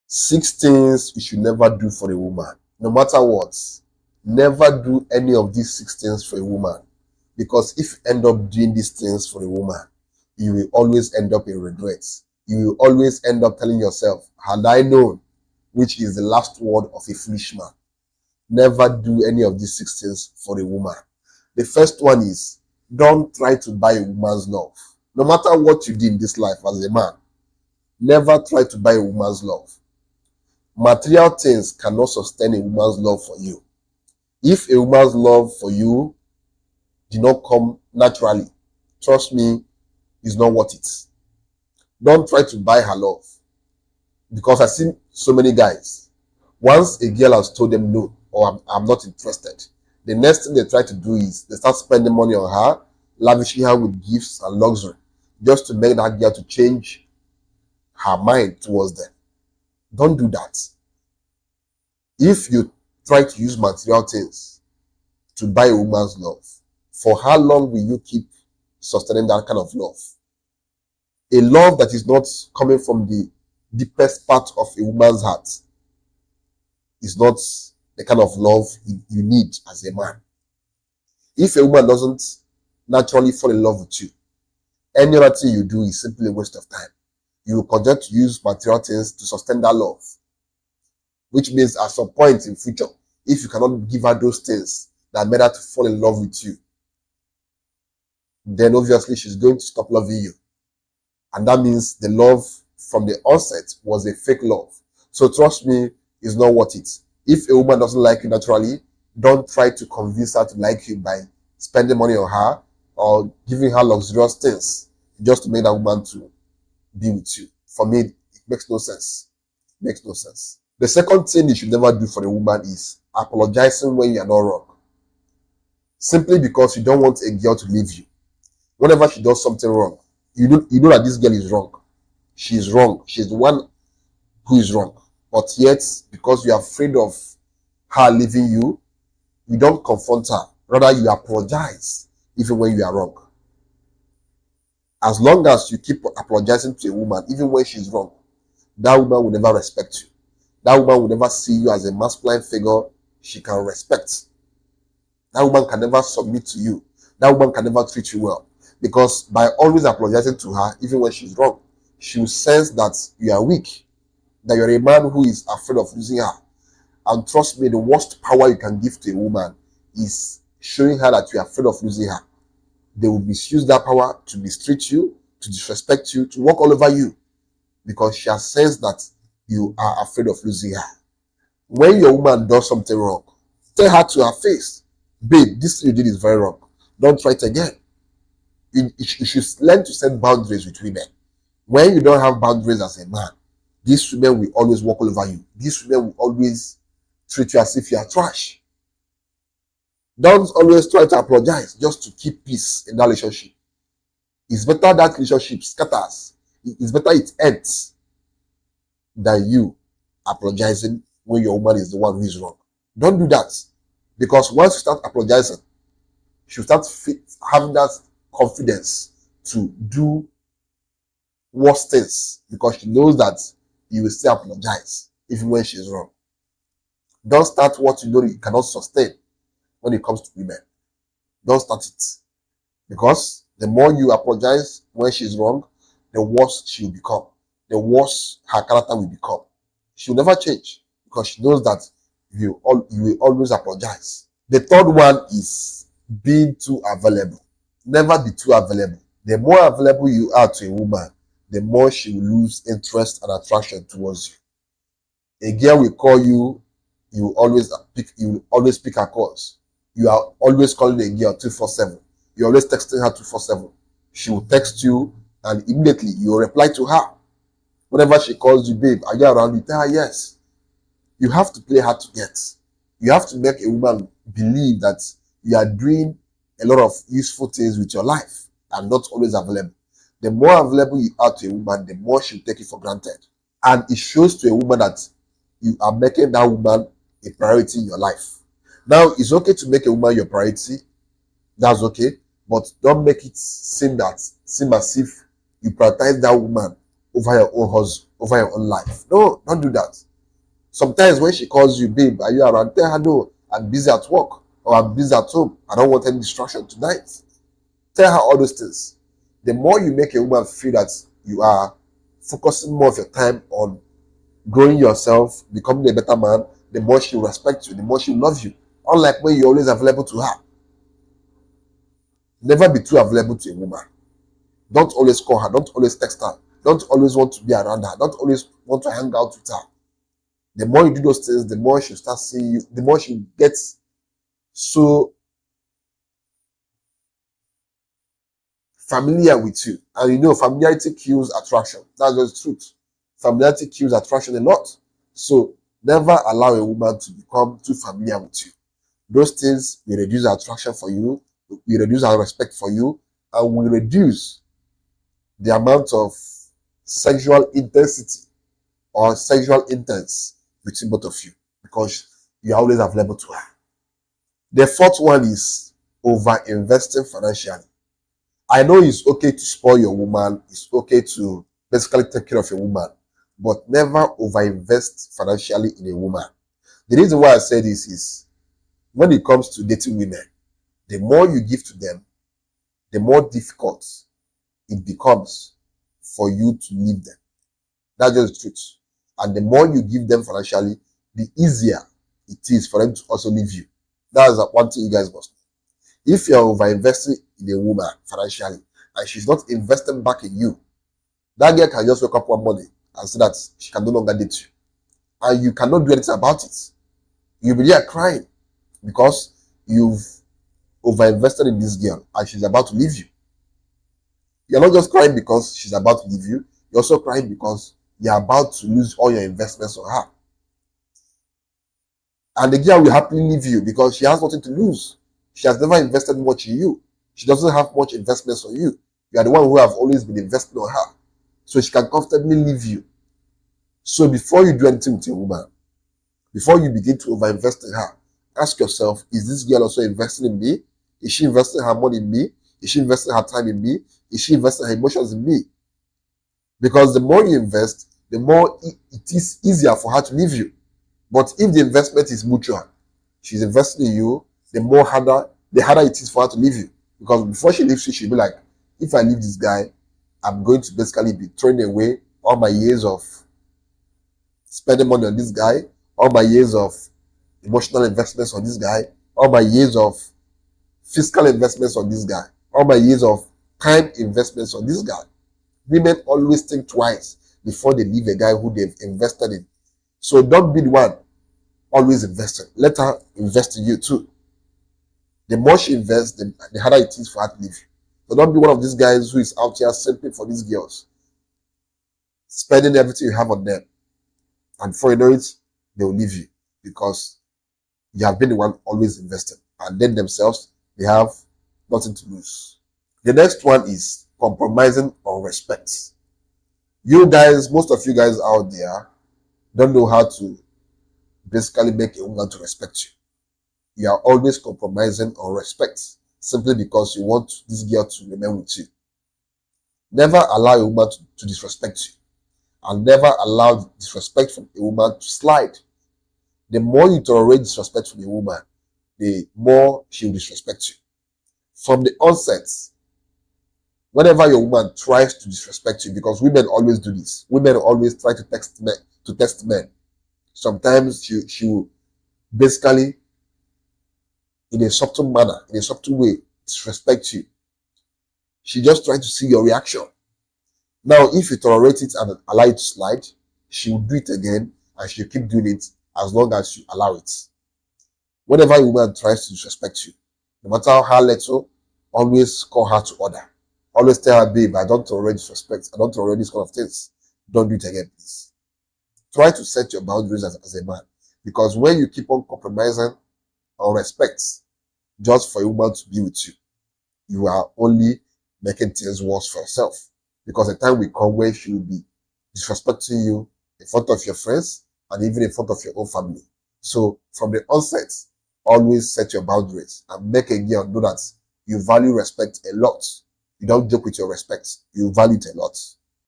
6 things you should never do for a woman. No matter what, never do any of these 6 things for a woman. Because if you end up doing these things for a woman, you will always end up in regrets. You will always end up telling yourself, had I known, which is the last word of a foolish man. Never do any of these 6 things for a woman. The first one is, don't try to buy a woman's love. No matter what you do in this life as a man, never try to buy a woman's love. Material things cannot sustain a woman's love for you. If a woman's love for you did not come naturally, trust me, it's not worth it. Don't try to buy her love. Because I've seen so many guys, once a girl has told them no, or I'm not interested, the next thing they try to do is they start spending money on her, lavishing her with gifts and luxury, just to make that girl to change her mind towards them. Don't do that. If you try to use material things to buy a woman's love, for how long will you keep sustaining that kind of love? A love that is not coming from the deepest part of a woman's heart is not the kind of love you need as a man. If a woman doesn't naturally fall in love with you, any other thing you do is simply a waste of time. You will continue to use material things to sustain that love. Which means at some point in future, if you cannot give her those things that made her to fall in love with you, then obviously she's going to stop loving you. And that means the love from the onset was a fake love. So trust me, it's not worth it. If a woman doesn't like you naturally, don't try to convince her to like you by spending money on her or giving her luxurious things just to make that woman to be with you. For me, it makes no sense. It makes no sense. The second thing you should never do for a woman is apologizing when you are not wrong. Simply because you don't want a girl to leave you. Whenever she does something wrong, you know that this girl is wrong. She's wrong. She's the one who is wrong. But yet, because you are afraid of her leaving you, you don't confront her. Rather, you apologize even when you are wrong. As long as you keep apologizing to a woman, even when she's wrong, that woman will never respect you. That woman will never see you as a masculine figure she can respect. That woman can never submit to you. That woman can never treat you well. Because by always apologizing to her, even when she's wrong, she will sense that you are weak, that you're a man who is afraid of losing her. And trust me, the worst power you can give to a woman is showing her that you are afraid of losing her. They will misuse that power to mistreat you, to disrespect you, to walk all over you, because she has sensed that you are afraid of losing her. When your woman does something wrong, tell her to her face, babe, this thing you did is very wrong. Don't try it again. You should learn to set boundaries with women. When you don't have boundaries as a man, these women will always walk all over you. These women will always treat you as if you are trash. Don't always try to apologize just to keep peace in that relationship. It's better that relationship scatters. It's better it ends than you apologizing when your woman is the one who is wrong. Don't do that. Because once you start apologizing, she'll start having that confidence to do worse things because she knows that you will still apologize even when she's wrong. Don't start what you know you cannot sustain when it comes to women. Don't start it. Because the more you apologize when she's wrong, the worse she will become. The worse her character will become. She will never change because she knows that you will always apologize. The third one is being too available. Never be too available. The more available you are to a woman, the more she will lose interest and attraction towards you. A girl will call you, you will always pick her calls. You are always calling a girl 247. You're always texting her 247. She will text you and immediately you will reply to her. Whenever she calls you, babe, are you around? You tell her yes. You have to play hard to get. You have to make a woman believe that you are doing a lot of useful things with your life and not always available. The more available you are to a woman, the more she'll take it for granted. And it shows to a woman that you are making that woman a priority in your life. Now, it's okay to make a woman your priority. That's okay. But don't make it seem as if you prioritize that woman over your own hustle, over your own life. No, don't do that. Sometimes when she calls you, babe, are you around? Tell her, no, I'm busy at work or I'm busy at home. I don't want any distraction tonight. Tell her all those things. The more you make a woman feel that you are focusing more of your time on growing yourself, becoming a better man, the more she will respect you, the more she will love you. Unlike when you're always available to her. Never be too available to a woman. Don't always call her. Don't always text her. Don't always want to be around her. Don't always want to hang out with her. The more you do those things, the more she'll start seeing you, the more she gets so familiar with you. And you know, familiarity kills attraction. That's just the truth. Familiarity kills attraction a lot. So never allow a woman to become too familiar with you. Those things will reduce our attraction for you, will reduce our respect for you, and will reduce the amount of sexual intensity or sexual intense between both of you because you are always available to her. The fourth one is over investing financially. I know it's okay to spoil your woman, it's okay to basically take care of your woman, but never over invest financially in a woman. The reason why I say this is when it comes to dating women, the more you give to them, the more difficult it becomes for you to leave them. That's just the truth. And the more you give them financially, the easier it is for them to also leave you. That's one thing you guys must know. If you're over investing in a woman financially and she's not investing back in you, that girl can just wake up one morning and say that she can no longer date you. And you cannot do anything about it. You'll be there crying because you've over invested in this girl and she's about to leave you. You're not just crying because she's about to leave you, you're also crying because you're about to lose all your investments on her. And the girl will happily leave you because she has nothing to lose. She has never invested much in you. She doesn't have much investments on you. You are the one who have always been investing on her. So she can comfortably leave you. So before you do anything with a woman, before you begin to overinvest in her, ask yourself, is this girl also investing in me? Is she investing her money in me? Is she investing her time in me? Is she investing her emotions in me? Because the more you invest, the more it is easier for her to leave you. But if the investment is mutual, she's investing in you, the harder it is for her to leave you. Because before she leaves you, she'll be like, if I leave this guy, I'm going to basically be throwing away all my years of spending money on this guy, all my years of emotional investments on this guy, all my years of fiscal investments on this guy, all my years of time investments on this guy. Women always think twice before they leave a guy who they've invested in. So don't be the one always investing. Let her invest in you too. The more she invests, the harder it is for her to leave you. So don't be one of these guys who is out here simply for these girls, spending everything you have on them. And before you know it, they will leave you because you have been the one always investing. And then themselves, they have nothing to lose. The next one is compromising on respect. You guys, most of you guys out there don't know how to basically make a woman to respect you. You are always compromising on respect simply because you want this girl to remain with you. Never allow a woman to disrespect you. And never allow disrespect from a woman to slide. The more you tolerate disrespect from a woman, the more she will disrespect you. From the onset, whenever your woman tries to disrespect you, because women always do this, women always try to test men. Sometimes she will basically, in a subtle manner, in a subtle way, disrespect you. She just tries to see your reaction. Now, if you tolerate it and allow it to slide, she will do it again and she'll keep doing it as long as you allow it. Whenever a woman tries to disrespect you, no matter how little, always call her to order. Always tell her, babe, I don't tolerate disrespect. I don't tolerate this kind of things. Don't do it again, please. Try to set your boundaries as a man. Because when you keep on compromising on respect just for a woman to be with you, you are only making things worse for yourself. Because the time will come where she will be disrespecting you in front of your friends and even in front of your own family. So from the onset, always set your boundaries and make a girl know that you value respect a lot. You don't joke with your respect. You value it a lot.